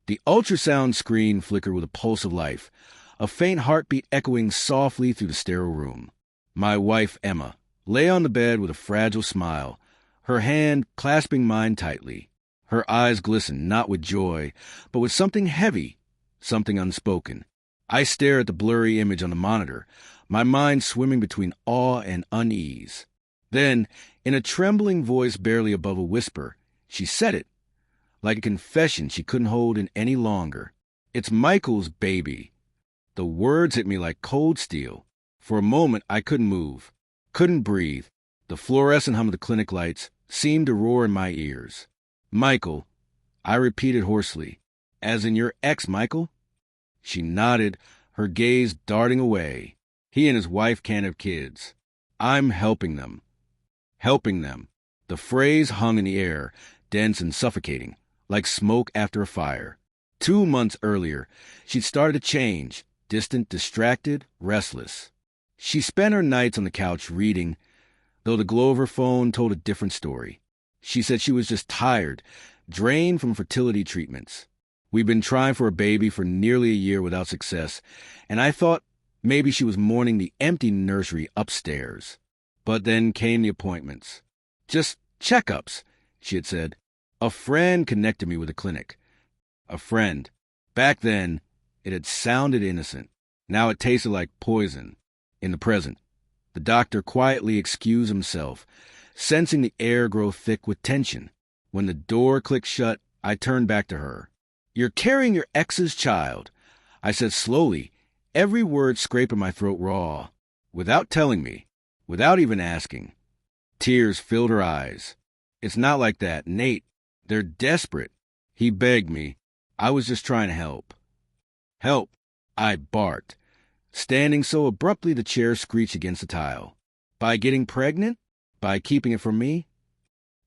The ultrasound screen flickered with a pulse of life, a faint heartbeat echoing softly through the sterile room. My wife, Emma, lay on the bed with a fragile smile, her hand clasping mine tightly. Her eyes glistened, not with joy, but with something heavy, something unspoken. I stared at the blurry image on the monitor, my mind swimming between awe and unease. Then, in a trembling voice barely above a whisper, she said it, like a confession she couldn't hold in any longer. "It's Michael's baby." The words hit me like cold steel. For a moment, I couldn't move, couldn't breathe. The fluorescent hum of the clinic lights seemed to roar in my ears. "Michael," I repeated hoarsely. "As in your ex, Michael?" She nodded, her gaze darting away. "He and his wife can't have kids. I'm helping them." Helping them. The phrase hung in the air, dense and suffocating, like smoke after a fire. 2 months earlier, she'd started to change, distant, distracted, restless. She spent her nights on the couch reading, though the glow of her phone told a different story. She said she was just tired, drained from fertility treatments. We'd been trying for a baby for nearly a year without success, and I thought maybe she was mourning the empty nursery upstairs. But then came the appointments. "Just checkups," she had said. A friend connected me with a clinic. A friend. Back then, it had sounded innocent. Now it tasted like poison. In the present, the doctor quietly excused himself, sensing the air grow thick with tension. When the door clicked shut, I turned back to her. "You're carrying your ex's child," I said slowly, every word scraping my throat raw, without telling me, without even asking. Tears filled her eyes. "It's not like that, Nate. They're desperate." He begged me. I was just trying to help. "Help," I barked, standing so abruptly the chair screeched against the tile. "By getting pregnant? By keeping it from me?"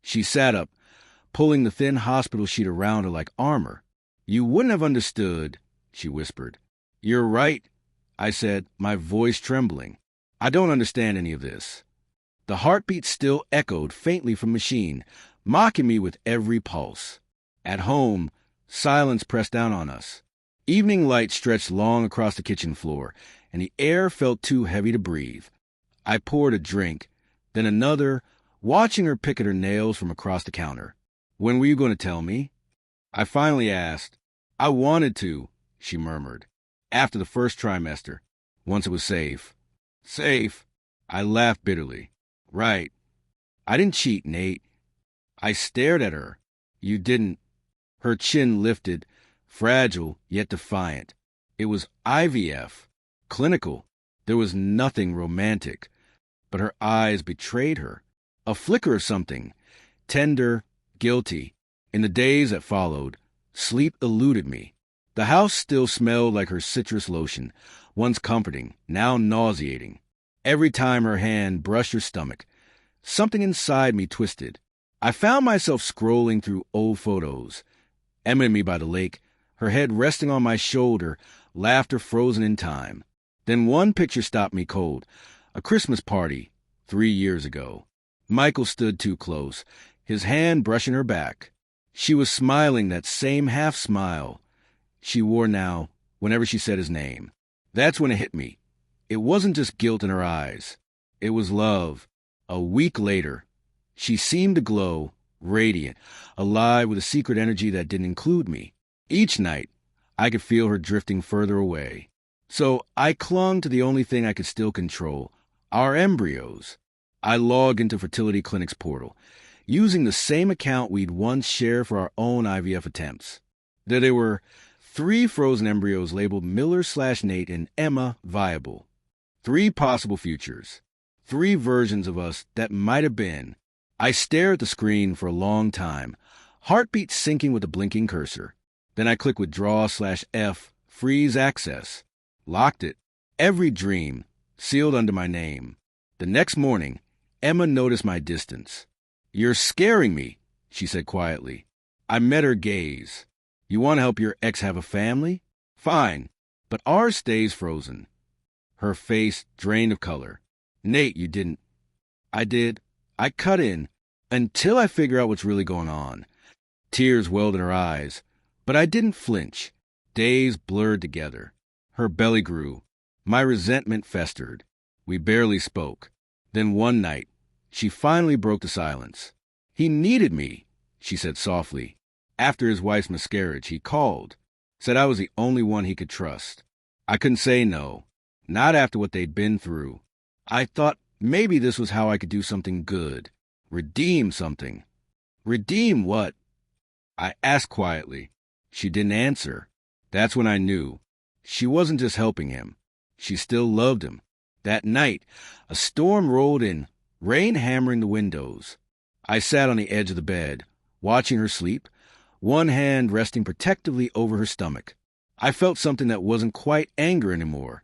She sat up, pulling the thin hospital sheet around her like armor. "You wouldn't have understood," she whispered. "You're right," I said, my voice trembling. "I don't understand any of this." The heartbeat still echoed faintly from the machine, mocking me with every pulse. At home, silence pressed down on us. Evening light stretched long across the kitchen floor, and the air felt too heavy to breathe. I poured a drink, then another, watching her pick at her nails from across the counter. "When were you going to tell me?" I finally asked. "I wanted to," she murmured. "After the first trimester, once it was safe." "Safe?" I laughed bitterly. "Right. I didn't cheat, Nate." I stared at her. "You didn't." Her chin lifted, fragile yet defiant. It was IVF, clinical. There was nothing romantic. But her eyes betrayed her. A flicker of something, tender, guilty. In the days that followed, sleep eluded me. The house still smelled like her citrus lotion, once comforting, now nauseating. Every time her hand brushed her stomach, something inside me twisted. I found myself scrolling through old photos. Emma and me by the lake, her head resting on my shoulder, laughter frozen in time. Then one picture stopped me cold. A Christmas party, 3 years ago. Michael stood too close, his hand brushing her back. She was smiling that same half-smile she wore now whenever she said his name. That's when it hit me. It wasn't just guilt in her eyes. It was love. A week later, she seemed to glow, radiant, alive with a secret energy that didn't include me. Each night, I could feel her drifting further away. So I clung to the only thing I could still control, our embryos. I logged into Fertility Clinic's portal, using the same account we'd once shared for our own IVF attempts. There were 3 frozen embryos labeled Miller/Nate and Emma viable. 3 possible futures. 3 versions of us that might have been. I stared at the screen for a long time, heartbeat syncing with the blinking cursor. Then I clicked withdraw/F, freeze access. Locked it. Every dream, sealed under my name. The next morning, Emma noticed my distance. "You're scaring me," she said quietly. I met her gaze. "You want to help your ex have a family? Fine, but ours stays frozen." Her face drained of color. "Nate, you didn't." "I did. I cut in. Until I figure out what's really going on." Tears welled in her eyes. But I didn't flinch. Days blurred together. Her belly grew. My resentment festered. We barely spoke. Then one night, she finally broke the silence. "He needed me," she said softly. After his wife's miscarriage, he called. Said I was the only one he could trust. I couldn't say no. Not after what they'd been through. I thought maybe this was how I could do something good. Redeem something. Redeem what? I asked quietly. She didn't answer. That's when I knew. She wasn't just helping him. She still loved him. That night, a storm rolled in, rain hammering the windows. I sat on the edge of the bed, watching her sleep, one hand resting protectively over her stomach. I felt something that wasn't quite anger anymore,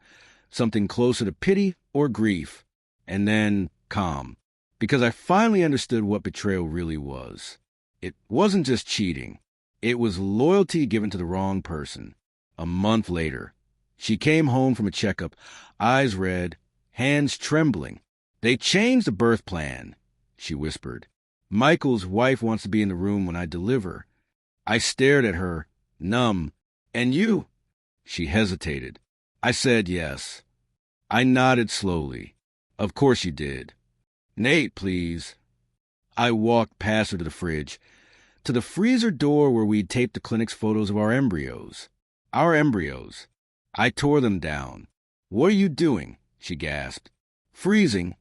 something closer to pity or grief, and then calm, because I finally understood what betrayal really was. It wasn't just cheating. It was loyalty given to the wrong person. A month later, she came home from a checkup, eyes red, hands trembling. "They changed the birth plan," she whispered. "Michael's wife wants to be in the room when I deliver." I stared at her, numb. "And you?" She hesitated. I said yes. I nodded slowly. "Of course you did." "Nate, please." I walked past her to the fridge, to the freezer door where we'd taped the clinic's photos of our embryos. Our embryos. I tore them down. "What are you doing?" she gasped. "Freezing,"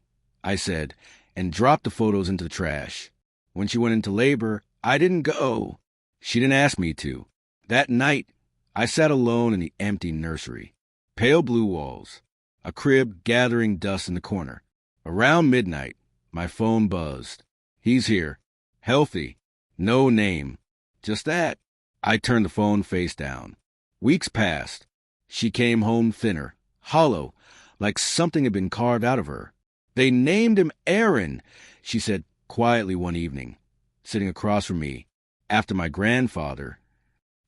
I said, and dropped the photos into the trash. When she went into labor, I didn't go. She didn't ask me to. That night, I sat alone in the empty nursery. Pale blue walls. A crib gathering dust in the corner. Around midnight, my phone buzzed. "He's here. Healthy. No name. Just that." I turned the phone face down. Weeks passed. She came home thinner, hollow, like something had been carved out of her. "They named him Aaron," she said quietly one evening, sitting across from me, after my grandfather.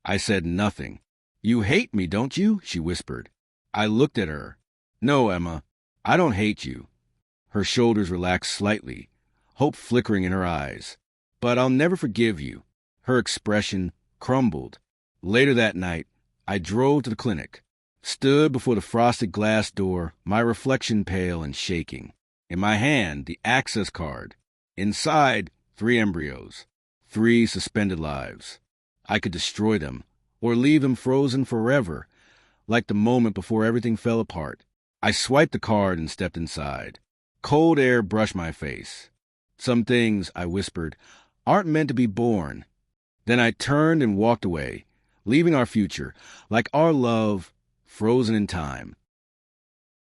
I said nothing. "You hate me, don't you?" she whispered. I looked at her. "No, Emma, I don't hate you." Her shoulders relaxed slightly, hope flickering in her eyes. "But I'll never forgive you." Her expression crumbled. Later that night, I drove to the clinic, stood before the frosted glass door, my reflection pale and shaking. In my hand, the access card. Inside, 3 embryos, 3 suspended lives. I could destroy them, or leave them frozen forever, like the moment before everything fell apart. I swiped the card and stepped inside. Cold air brushed my face. "Some things," I whispered, "aren't meant to be born." Then I turned and walked away, leaving our future, like our love, frozen in time.